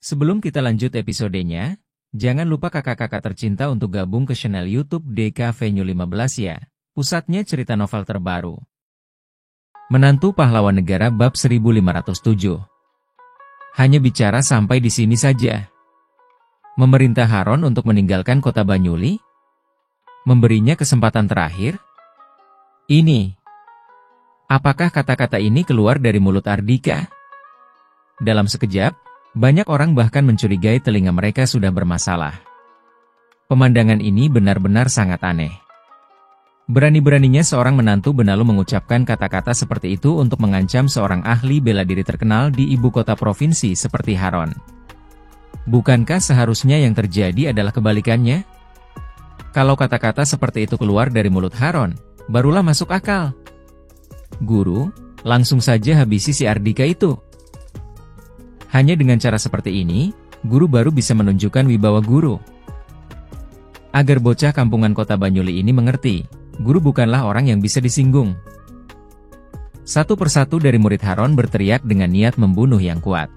Sebelum kita lanjut episodenya, jangan lupa kakak-kakak tercinta untuk gabung ke channel YouTube DKV15 ya. Pusatnya cerita novel terbaru. Menantu Pahlawan Negara bab 1507. Hanya bicara sampai di sini saja. Memerintah Haron untuk meninggalkan kota Banyuli? Memberinya kesempatan terakhir? Ini. Apakah kata-kata ini keluar dari mulut Ardika? Dalam sekejap, banyak orang bahkan mencurigai telinga mereka sudah bermasalah. Pemandangan ini benar-benar sangat aneh. Berani-beraninya seorang menantu benalu mengucapkan kata-kata seperti itu untuk mengancam seorang ahli bela diri terkenal di ibu kota provinsi seperti Haron. Bukankah seharusnya yang terjadi adalah kebalikannya? Kalau kata-kata seperti itu keluar dari mulut Haron, barulah masuk akal. Guru, langsung saja habisi si Ardika itu. Hanya dengan cara seperti ini, guru baru bisa menunjukkan wibawa guru. Agar bocah kampungan kota Banyuli ini mengerti, guru bukanlah orang yang bisa disinggung. Satu persatu dari murid Haron berteriak dengan niat membunuh yang kuat.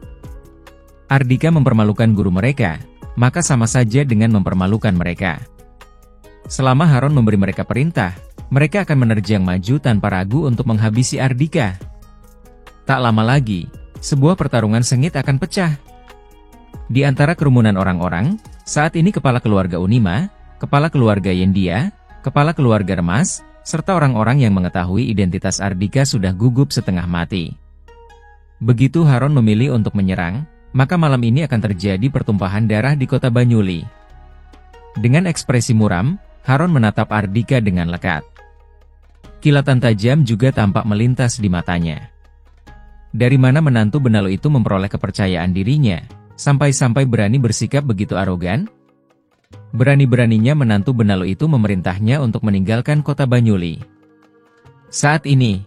Ardika mempermalukan guru mereka, maka sama saja dengan mempermalukan mereka. Selama Haron memberi mereka perintah, mereka akan menerjang maju tanpa ragu untuk menghabisi Ardika. Tak lama lagi, sebuah pertarungan sengit akan pecah. Di antara kerumunan orang-orang, saat ini kepala keluarga Unima, kepala keluarga Yendia, kepala keluarga Remas, serta orang-orang yang mengetahui identitas Ardika sudah gugup setengah mati. Begitu Haron memilih untuk menyerang, maka malam ini akan terjadi pertumpahan darah di kota Banyuli. Dengan ekspresi muram, Haron menatap Ardika dengan lekat. Kilatan tajam juga tampak melintas di matanya. Dari mana menantu benalu itu memperoleh kepercayaan dirinya, sampai-sampai berani bersikap begitu arogan? Berani-beraninya menantu benalu itu memerintahnya untuk meninggalkan kota Banyuli. Saat ini,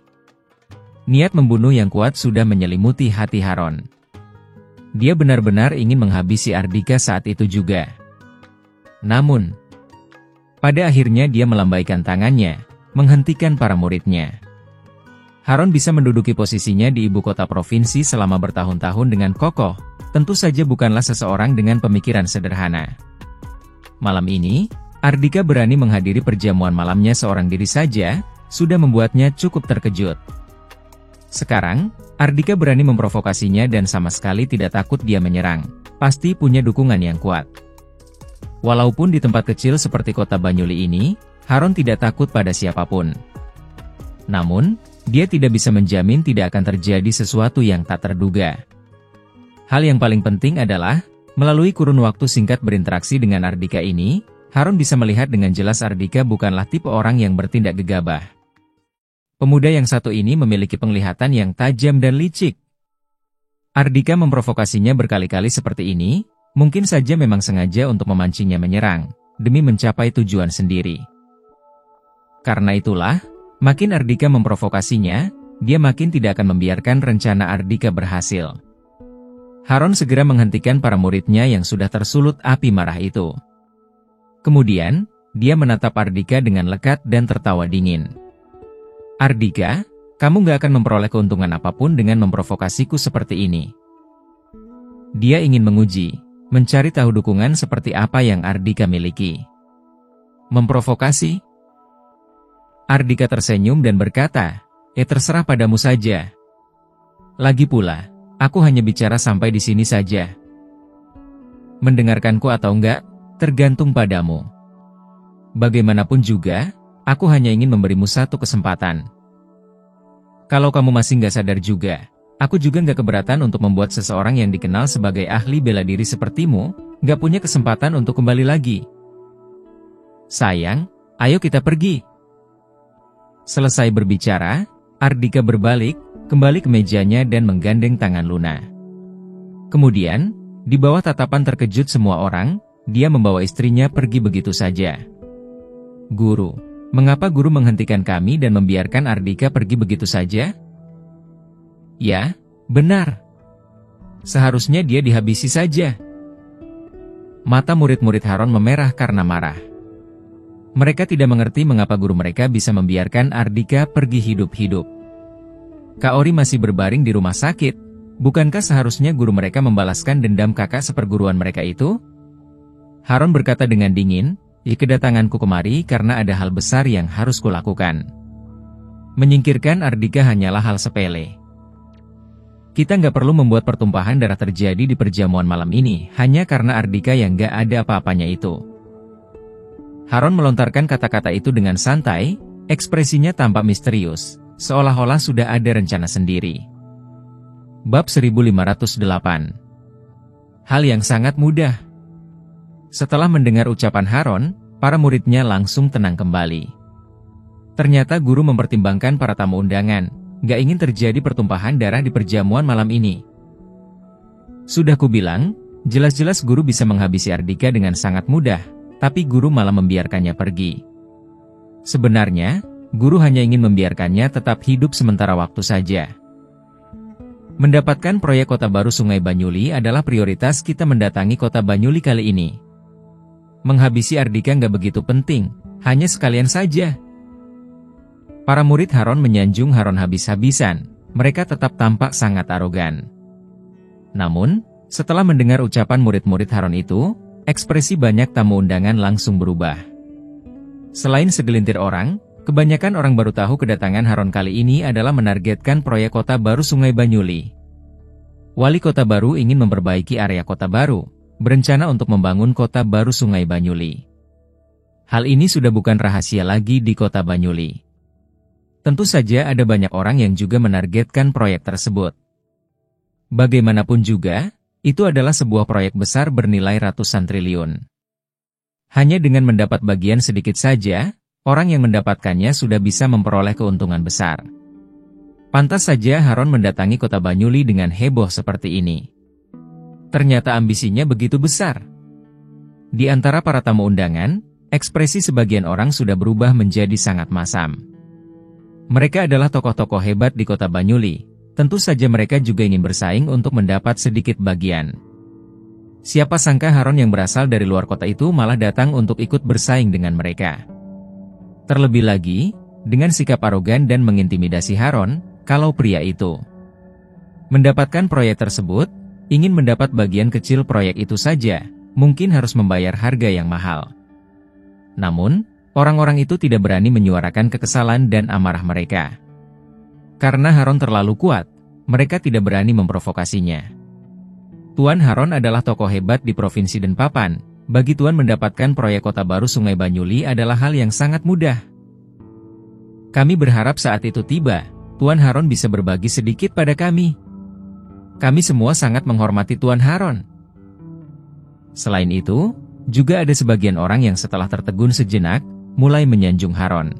niat membunuh yang kuat sudah menyelimuti hati Haron. Dia benar-benar ingin menghabisi Ardika saat itu juga. Namun, pada akhirnya dia melambaikan tangannya, menghentikan para muridnya. Haron bisa menduduki posisinya di ibu kota provinsi selama bertahun-tahun dengan kokoh, tentu saja bukanlah seseorang dengan pemikiran sederhana. Malam ini, Ardika berani menghadiri perjamuan malamnya seorang diri saja, sudah membuatnya cukup terkejut. Sekarang, Ardika berani memprovokasinya dan sama sekali tidak takut dia menyerang, pasti punya dukungan yang kuat. Walaupun di tempat kecil seperti kota Banyuli ini, Haron tidak takut pada siapapun. Namun, dia tidak bisa menjamin tidak akan terjadi sesuatu yang tak terduga. Hal yang paling penting adalah, melalui kurun waktu singkat berinteraksi dengan Ardika ini, Haron bisa melihat dengan jelas Ardika bukanlah tipe orang yang bertindak gegabah. Pemuda yang satu ini memiliki penglihatan yang tajam dan licik. Ardika memprovokasinya berkali-kali seperti ini, mungkin saja memang sengaja untuk memancingnya menyerang, demi mencapai tujuan sendiri. Karena itulah, makin Ardika memprovokasinya, dia makin tidak akan membiarkan rencana Ardika berhasil. Haron segera menghentikan para muridnya yang sudah tersulut api marah itu. Kemudian, dia menatap Ardika dengan lekat dan tertawa dingin. Ardika, kamu gak akan memperoleh keuntungan apapun dengan memprovokasiku seperti ini. Dia ingin menguji, mencari tahu dukungan seperti apa yang Ardika miliki. Memprovokasi? Ardika tersenyum dan berkata, terserah padamu saja. Lagi pula, aku hanya bicara sampai di sini saja. Mendengarkanku atau enggak, tergantung padamu. Bagaimanapun juga, aku hanya ingin memberimu satu kesempatan. Kalau kamu masih nggak sadar juga, aku juga nggak keberatan untuk membuat seseorang yang dikenal sebagai ahli bela diri sepertimu, nggak punya kesempatan untuk kembali lagi. Sayang, ayo kita pergi. Selesai berbicara, Ardika berbalik, kembali ke mejanya dan menggandeng tangan Luna. Kemudian, di bawah tatapan terkejut semua orang, dia membawa istrinya pergi begitu saja. Guru, mengapa guru menghentikan kami dan membiarkan Ardika pergi begitu saja? Ya, benar. Seharusnya dia dihabisi saja. Mata murid-murid Haron memerah karena marah. Mereka tidak mengerti mengapa guru mereka bisa membiarkan Ardika pergi hidup-hidup. Kaori masih berbaring di rumah sakit, Bukankah seharusnya guru mereka membalaskan dendam kakak seperguruan mereka itu? Haron berkata dengan dingin, kedatanganku kemari karena ada hal besar yang harus kulakukan. Menyingkirkan Ardika hanyalah hal sepele. Kita nggak perlu membuat pertumpahan darah terjadi di perjamuan malam ini, hanya karena Ardika yang nggak ada apa-apanya itu. Haron melontarkan kata-kata itu dengan santai, ekspresinya tampak misterius, seolah-olah sudah ada rencana sendiri. Bab 1508. Hal yang sangat mudah. Setelah mendengar ucapan Haron, para muridnya langsung tenang kembali. Ternyata guru mempertimbangkan para tamu undangan, gak ingin terjadi pertumpahan darah di perjamuan malam ini. Sudah kubilang, jelas-jelas guru bisa menghabisi Ardika dengan sangat mudah, tapi guru malah membiarkannya pergi. Sebenarnya, guru hanya ingin membiarkannya tetap hidup sementara waktu saja. Mendapatkan proyek kota baru Sungai Banyuli adalah prioritas kita mendatangi kota Banyuli kali ini. Menghabisi Ardika nggak begitu penting, hanya sekalian saja. Para murid Haron menyanjung Haron habis-habisan, mereka tetap tampak sangat arogan. Namun, setelah mendengar ucapan murid-murid Haron itu, ekspresi banyak tamu undangan langsung berubah. Selain segelintir orang, kebanyakan orang baru tahu kedatangan Haron kali ini adalah menargetkan proyek kota baru Sungai Banyuli. Wali kota baru ingin memperbaiki area kota baru, berencana untuk membangun kota baru Sungai Banyuli. Hal ini sudah bukan rahasia lagi di kota Banyuli. Tentu saja ada banyak orang yang juga menargetkan proyek tersebut. Bagaimanapun juga, itu adalah sebuah proyek besar bernilai ratusan triliun. Hanya dengan mendapat bagian sedikit saja, orang yang mendapatkannya sudah bisa memperoleh keuntungan besar. Pantas saja Haron mendatangi kota Banyuli dengan heboh seperti ini. Ternyata ambisinya begitu besar. Di antara para tamu undangan, ekspresi sebagian orang sudah berubah menjadi sangat masam. Mereka adalah tokoh-tokoh hebat di kota Banyuli, tentu saja mereka juga ingin bersaing untuk mendapat sedikit bagian. Siapa sangka Haron yang berasal dari luar kota itu malah datang untuk ikut bersaing dengan mereka. Terlebih lagi, dengan sikap arogan dan mengintimidasi Haron, kalau pria itu mendapatkan proyek tersebut, ingin mendapat bagian kecil proyek itu saja, mungkin harus membayar harga yang mahal. Namun, orang-orang itu tidak berani menyuarakan kekesalan dan amarah mereka. Karena Haron terlalu kuat, mereka tidak berani memprovokasinya. Tuan Haron adalah tokoh hebat di Provinsi Denpapan. Bagi Tuan mendapatkan proyek kota baru Sungai Banyuli adalah hal yang sangat mudah. Kami berharap saat itu tiba, Tuan Haron bisa berbagi sedikit pada kami. Kami semua sangat menghormati Tuan Haron. Selain itu, juga ada sebagian orang yang setelah tertegun sejenak, mulai menyanjung Haron.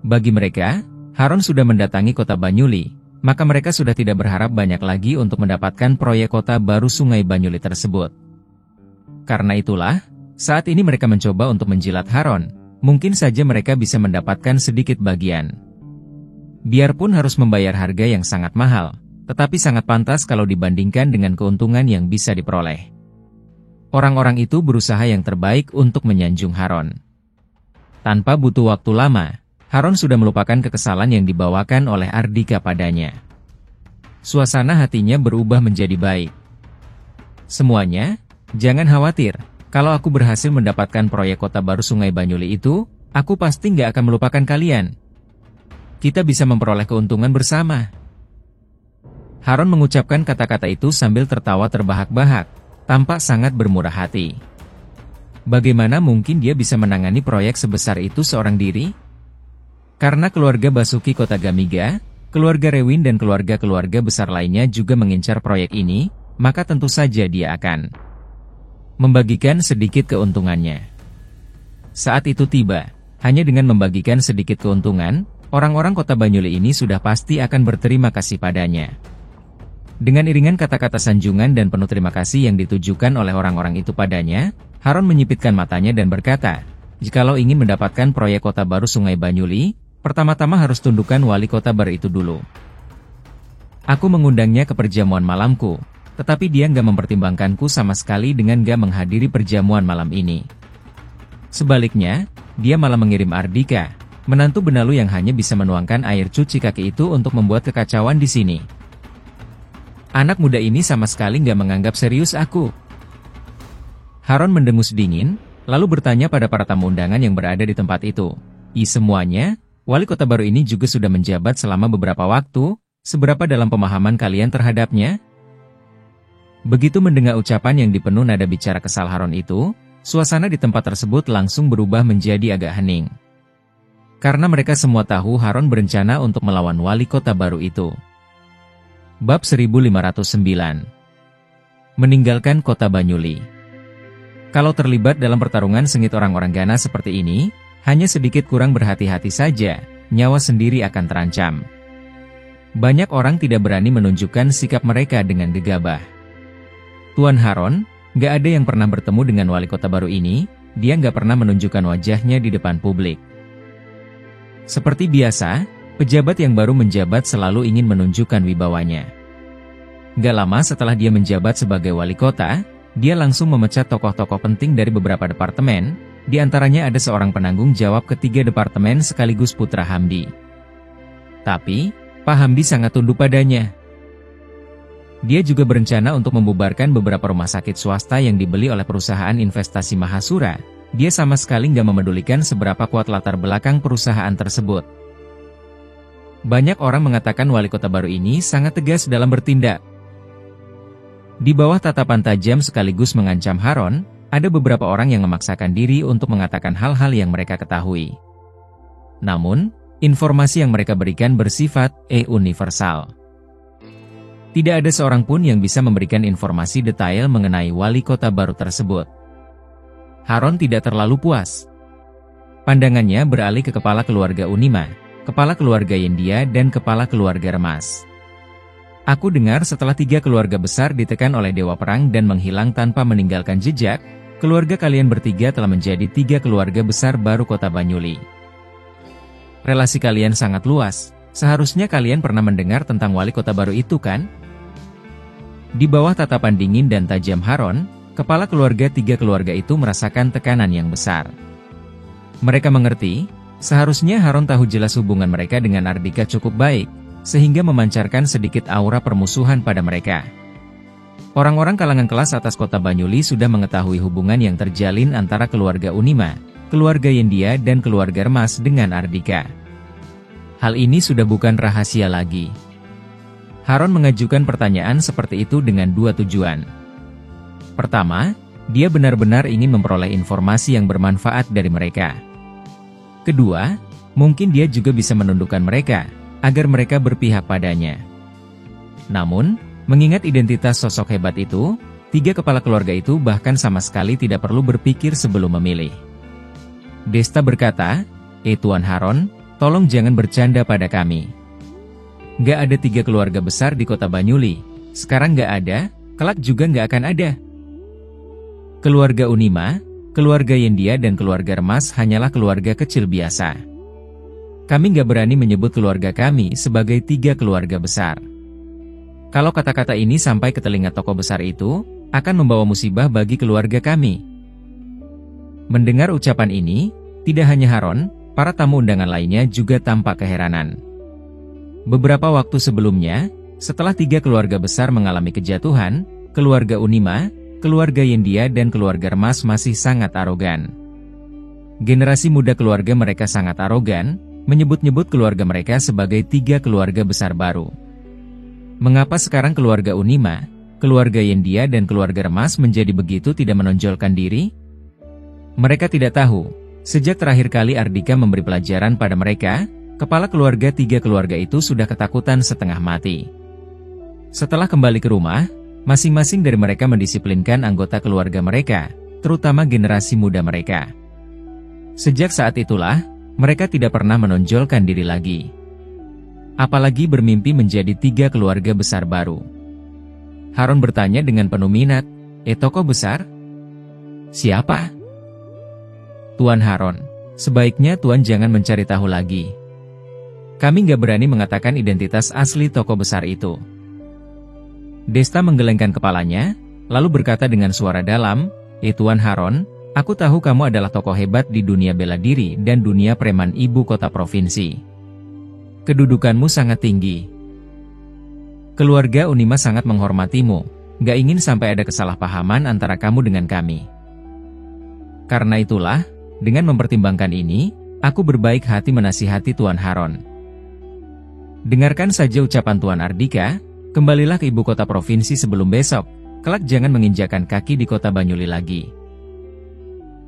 Bagi mereka, Haron sudah mendatangi kota Banyuli, maka mereka sudah tidak berharap banyak lagi untuk mendapatkan proyek kota baru Sungai Banyuli tersebut. Karena itulah, saat ini mereka mencoba untuk menjilat Haron, mungkin saja mereka bisa mendapatkan sedikit bagian. Biarpun harus membayar harga yang sangat mahal, tetapi sangat pantas kalau dibandingkan dengan keuntungan yang bisa diperoleh. Orang-orang itu berusaha yang terbaik untuk menyanjung Haron. Tanpa butuh waktu lama, Haron sudah melupakan kekesalan yang dibawakan oleh Ardika padanya. Suasana hatinya berubah menjadi baik. Semuanya, jangan khawatir, kalau aku berhasil mendapatkan proyek kota baru Sungai Banyuli itu, aku pasti nggak akan melupakan kalian. Kita bisa memperoleh keuntungan bersama. Haron mengucapkan kata-kata itu sambil tertawa terbahak-bahak, tampak sangat bermurah hati. Bagaimana mungkin dia bisa menangani proyek sebesar itu seorang diri? Karena keluarga Basuki Kota Gamiga, keluarga Rewin dan keluarga-keluarga besar lainnya juga mengincar proyek ini, maka tentu saja dia akan membagikan sedikit keuntungannya. Saat itu tiba, hanya dengan membagikan sedikit keuntungan, orang-orang kota Banyuli ini sudah pasti akan berterima kasih padanya. Dengan iringan kata-kata sanjungan dan penuh terima kasih yang ditujukan oleh orang-orang itu padanya, Haron menyipitkan matanya dan berkata, jikalau ingin mendapatkan proyek kota baru Sungai Banyuli, pertama-tama harus tundukkan wali kota baru itu dulu. Aku mengundangnya ke perjamuan malamku, tetapi dia nggak mempertimbangkanku sama sekali dengan nggak menghadiri perjamuan malam ini. Sebaliknya, dia malah mengirim Ardika, menantu benalu yang hanya bisa menuangkan air cuci kaki itu untuk membuat kekacauan di sini. Anak muda ini sama sekali nggak menganggap serius aku. Harun mendengus dingin, lalu bertanya pada para tamu undangan yang berada di tempat itu. Semuanya, wali kota baru ini juga sudah menjabat selama beberapa waktu, seberapa dalam pemahaman kalian terhadapnya? Begitu mendengar ucapan yang dipenuhi nada bicara kesal Harun itu, suasana di tempat tersebut langsung berubah menjadi agak hening. Karena mereka semua tahu Harun berencana untuk melawan wali kota baru itu. Bab 1509. Meninggalkan kota Banyuli. Kalau terlibat dalam pertarungan sengit orang-orang ganas seperti ini, hanya sedikit kurang berhati-hati saja, nyawa sendiri akan terancam. Banyak orang tidak berani menunjukkan sikap mereka dengan gegabah. Tuan Harun, gak ada yang pernah bertemu dengan wali kota baru ini, dia gak pernah menunjukkan wajahnya di depan publik. Seperti biasa, pejabat yang baru menjabat selalu ingin menunjukkan wibawanya. Gak lama setelah dia menjabat sebagai wali kota, dia langsung memecat tokoh-tokoh penting dari beberapa departemen, di antaranya ada seorang penanggung jawab ketiga departemen sekaligus putra Hamdi. Tapi, Pak Hamdi sangat tunduk padanya. Dia juga berencana untuk membubarkan beberapa rumah sakit swasta yang dibeli oleh perusahaan investasi Mahasura. Dia sama sekali nggak memedulikan seberapa kuat latar belakang perusahaan tersebut. Banyak orang mengatakan wali kota baru ini sangat tegas dalam bertindak. Di bawah tatapan tajam sekaligus mengancam Harun, ada beberapa orang yang memaksakan diri untuk mengatakan hal-hal yang mereka ketahui. Namun, informasi yang mereka berikan bersifat universal. Tidak ada seorang pun yang bisa memberikan informasi detail mengenai wali kota baru tersebut. Harun tidak terlalu puas. Pandangannya beralih ke kepala keluarga Unima, kepala keluarga Yendia dan kepala keluarga Remas. Aku dengar setelah 3 keluarga besar ditekan oleh Dewa Perang dan menghilang tanpa meninggalkan jejak, keluarga kalian bertiga telah menjadi 3 keluarga besar baru kota Banyuli. Relasi kalian sangat luas, seharusnya kalian pernah mendengar tentang wali kota baru itu kan? Di bawah tatapan dingin dan tajam Harun, kepala keluarga 3 keluarga itu merasakan tekanan yang besar. Mereka mengerti, seharusnya Harun tahu jelas hubungan mereka dengan Ardika cukup baik, sehingga memancarkan sedikit aura permusuhan pada mereka. Orang-orang kalangan kelas atas kota Banyuli sudah mengetahui hubungan yang terjalin antara keluarga Unima, keluarga Yendia dan keluarga Remas dengan Ardika. Hal ini sudah bukan rahasia lagi. Harun mengajukan pertanyaan seperti itu dengan 2 tujuan. Pertama, dia benar-benar ingin memperoleh informasi yang bermanfaat dari mereka. Kedua, mungkin dia juga bisa menundukkan mereka, agar mereka berpihak padanya. Namun, mengingat identitas sosok hebat itu, 3 kepala keluarga itu bahkan sama sekali tidak perlu berpikir sebelum memilih. Desta berkata, Tuan Harun, tolong jangan bercanda pada kami. Gak ada 3 keluarga besar di kota Banyuli, sekarang gak ada, kelak juga gak akan ada. Keluarga Unima, keluarga Yendia dan keluarga Remas hanyalah keluarga kecil biasa. Kami gak berani menyebut keluarga kami sebagai 3 keluarga besar. Kalau kata-kata ini sampai ke telinga tokoh besar itu, akan membawa musibah bagi keluarga kami. Mendengar ucapan ini, tidak hanya Harun, para tamu undangan lainnya juga tampak keheranan. Beberapa waktu sebelumnya, setelah 3 keluarga besar mengalami kejatuhan, keluarga Unima, keluarga Yendia dan keluarga Remas masih sangat arogan. Generasi muda keluarga mereka sangat arogan, menyebut-nyebut keluarga mereka sebagai 3 keluarga besar baru. Mengapa sekarang keluarga Unima, keluarga Yendia dan keluarga Remas menjadi begitu tidak menonjolkan diri? Mereka tidak tahu, sejak terakhir kali Ardika memberi pelajaran pada mereka, kepala keluarga 3 keluarga itu sudah ketakutan setengah mati. Setelah kembali ke rumah, masing-masing dari mereka mendisiplinkan anggota keluarga mereka, terutama generasi muda mereka. Sejak saat itulah, mereka tidak pernah menonjolkan diri lagi. Apalagi bermimpi menjadi 3 keluarga besar baru. Harun bertanya dengan penuh minat, tokoh besar? Siapa? Tuan Harun, sebaiknya Tuan jangan mencari tahu lagi. Kami nggak berani mengatakan identitas asli tokoh besar itu. Desta menggelengkan kepalanya, lalu berkata dengan suara dalam, Tuan Harun, aku tahu kamu adalah tokoh hebat di dunia bela diri dan dunia preman ibu kota provinsi. Kedudukanmu sangat tinggi. Keluarga Unima sangat menghormatimu, gak ingin sampai ada kesalahpahaman antara kamu dengan kami. Karena itulah, dengan mempertimbangkan ini, aku berbaik hati menasihati Tuan Haron. Dengarkan saja ucapan Tuan Ardika, kembalilah ke ibu kota provinsi sebelum besok, kelak jangan menginjakan kaki di kota Banyuli lagi.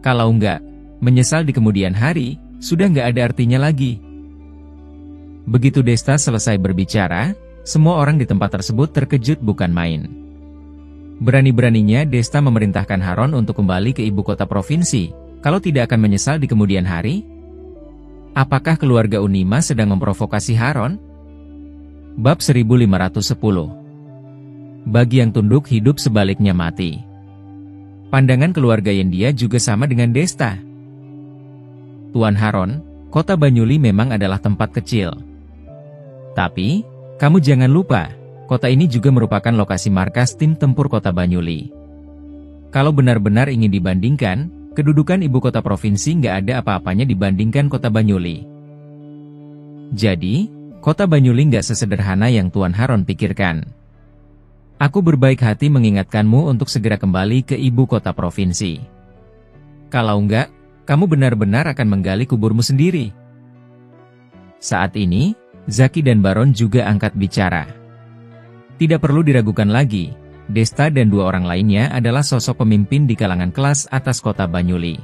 Kalau enggak, menyesal di kemudian hari, sudah enggak ada artinya lagi. Begitu Desta selesai berbicara, semua orang di tempat tersebut terkejut bukan main. Berani-beraninya Desta memerintahkan Haron untuk kembali ke ibu kota provinsi, kalau tidak akan menyesal di kemudian hari? Apakah keluarga Unima sedang memprovokasi Haron? Bab 1510. Bagi yang tunduk hidup sebaliknya mati. Pandangan keluarga Yendia juga sama dengan Desta. Tuan Haron, kota Banyuli memang adalah tempat kecil. Tapi, kamu jangan lupa, kota ini juga merupakan lokasi markas tim tempur kota Banyuli. Kalau benar-benar ingin dibandingkan, kedudukan ibu kota provinsi nggak ada apa-apanya dibandingkan kota Banyuli. Jadi, kota Banyuli nggak sesederhana yang Tuan Haron pikirkan. Aku berbaik hati mengingatkanmu untuk segera kembali ke ibu kota provinsi. Kalau enggak, kamu benar-benar akan menggali kuburmu sendiri. Saat ini, Zaki dan Baron juga angkat bicara. Tidak perlu diragukan lagi, Desta dan dua orang lainnya adalah sosok pemimpin di kalangan kelas atas kota Banyuli.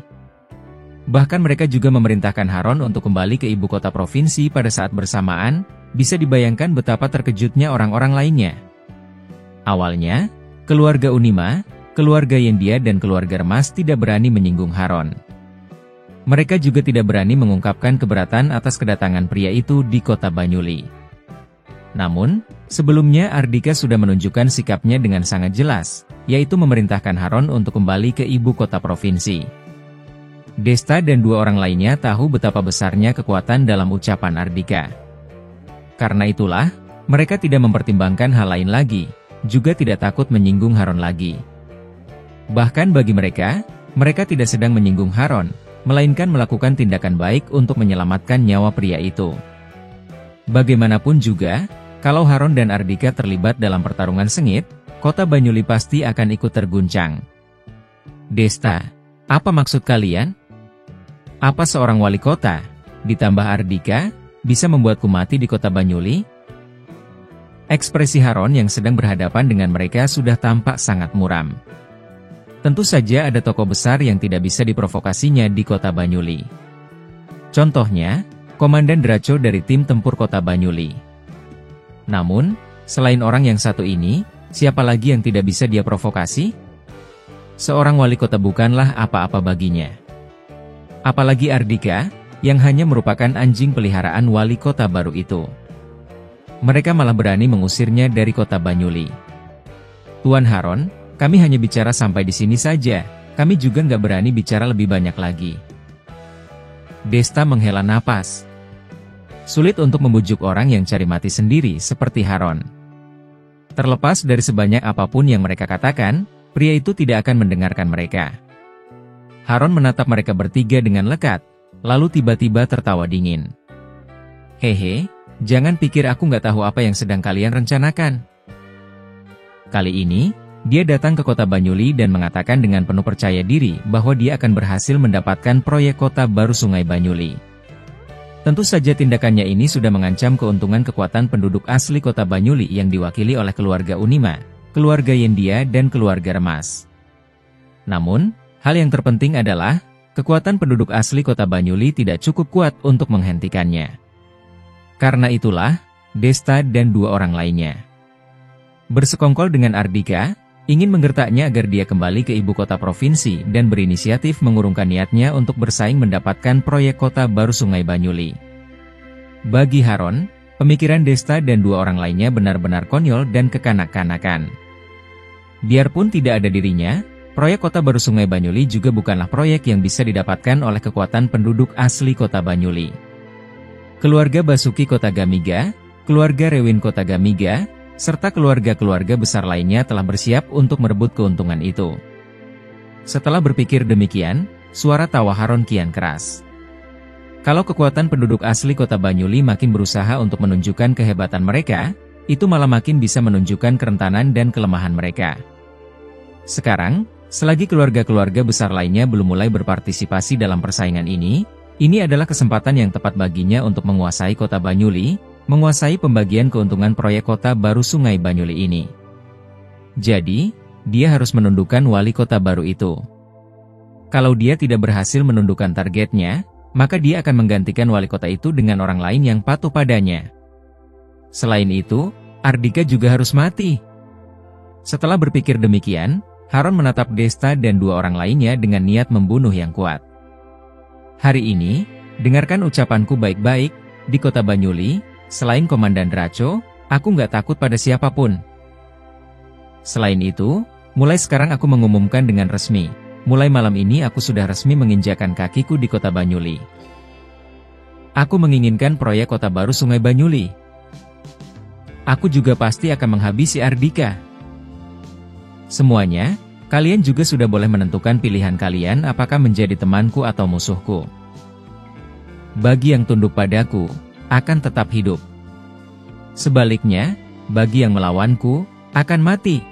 Bahkan mereka juga memerintahkan Haron untuk kembali ke ibu kota provinsi pada saat bersamaan, bisa dibayangkan betapa terkejutnya orang-orang lainnya. Awalnya, keluarga Unima, keluarga Yendia dan keluarga Remas tidak berani menyinggung Haron. Mereka juga tidak berani mengungkapkan keberatan atas kedatangan pria itu di kota Banyuli. Namun, sebelumnya Ardika sudah menunjukkan sikapnya dengan sangat jelas, yaitu memerintahkan Haron untuk kembali ke ibu kota provinsi. Desta dan dua orang lainnya tahu betapa besarnya kekuatan dalam ucapan Ardika. Karena itulah, mereka tidak mempertimbangkan hal lain lagi, juga tidak takut menyinggung Haron lagi. Bahkan bagi mereka, mereka tidak sedang menyinggung Haron, melainkan melakukan tindakan baik untuk menyelamatkan nyawa pria itu. Bagaimanapun juga, kalau Haron dan Ardika terlibat dalam pertarungan sengit, kota Banyuli pasti akan ikut terguncang. Desta, apa maksud kalian? Apa seorang wali kota, ditambah Ardika, bisa membuatku mati di kota Banyuli? Ekspresi Haron yang sedang berhadapan dengan mereka sudah tampak sangat muram. Tentu saja ada tokoh besar yang tidak bisa diprovokasinya di kota Banyuli. Contohnya, Komandan Draco dari tim tempur kota Banyuli. Namun, selain orang yang satu ini, siapa lagi yang tidak bisa dia provokasi? Seorang wali kota bukanlah apa-apa baginya. Apalagi Ardika, yang hanya merupakan anjing peliharaan wali kota baru itu. Mereka malah berani mengusirnya dari kota Banyuli. Tuan Haron, kami hanya bicara sampai di sini saja, kami juga nggak berani bicara lebih banyak lagi. Desta menghela napas. Sulit untuk membujuk orang yang cari mati sendiri seperti Haron. Terlepas dari sebanyak apapun yang mereka katakan, pria itu tidak akan mendengarkan mereka. Haron menatap mereka bertiga dengan lekat, lalu tiba-tiba tertawa dingin. Hehe, jangan pikir aku nggak tahu apa yang sedang kalian rencanakan. Kali ini, dia datang ke kota Banyuli dan mengatakan dengan penuh percaya diri bahwa dia akan berhasil mendapatkan proyek kota baru Sungai Banyuli. Tentu saja tindakannya ini sudah mengancam keuntungan kekuatan penduduk asli kota Banyuli yang diwakili oleh keluarga Unima, keluarga Yendia dan keluarga Remas. Namun, hal yang terpenting adalah, kekuatan penduduk asli kota Banyuli tidak cukup kuat untuk menghentikannya. Karena itulah, Desta dan dua orang lainnya bersekongkol dengan Ardika, ingin menggertaknya agar dia kembali ke ibu kota provinsi dan berinisiatif mengurungkan niatnya untuk bersaing mendapatkan proyek kota baru Sungai Banyuli. Bagi Haron, pemikiran Desta dan dua orang lainnya benar-benar konyol dan kekanak-kanakan. Biarpun tidak ada dirinya, proyek kota baru Sungai Banyuli juga bukanlah proyek yang bisa didapatkan oleh kekuatan penduduk asli kota Banyuli. Keluarga Basuki kota Gamiga, keluarga Rewin kota Gamiga, serta keluarga-keluarga besar lainnya telah bersiap untuk merebut keuntungan itu. Setelah berpikir demikian, suara tawa Haron kian keras. Kalau kekuatan penduduk asli kota Banyuli makin berusaha untuk menunjukkan kehebatan mereka, itu malah makin bisa menunjukkan kerentanan dan kelemahan mereka. Sekarang, selagi keluarga-keluarga besar lainnya belum mulai berpartisipasi dalam persaingan ini adalah kesempatan yang tepat baginya untuk menguasai kota Banyuli, menguasai pembagian keuntungan proyek kota baru Sungai Banyuli ini. Jadi, dia harus menundukkan wali kota baru itu. Kalau dia tidak berhasil menundukkan targetnya, maka dia akan menggantikan wali kota itu dengan orang lain yang patuh padanya. Selain itu, Ardika juga harus mati. Setelah berpikir demikian, Harun menatap Desta dan dua orang lainnya dengan niat membunuh yang kuat. Hari ini, dengarkan ucapanku baik-baik, di kota Banyuli, selain Komandan Draco, aku nggak takut pada siapapun. Selain itu, mulai sekarang aku mengumumkan dengan resmi, mulai malam ini aku sudah resmi menginjakan kakiku di kota Banyuli. Aku menginginkan proyek kota baru Sungai Banyuli. Aku juga pasti akan menghabisi Ardika. Semuanya, kalian juga sudah boleh menentukan pilihan kalian apakah menjadi temanku atau musuhku. Bagi yang tunduk padaku, akan tetap hidup. Sebaliknya, bagi yang melawanku, akan mati.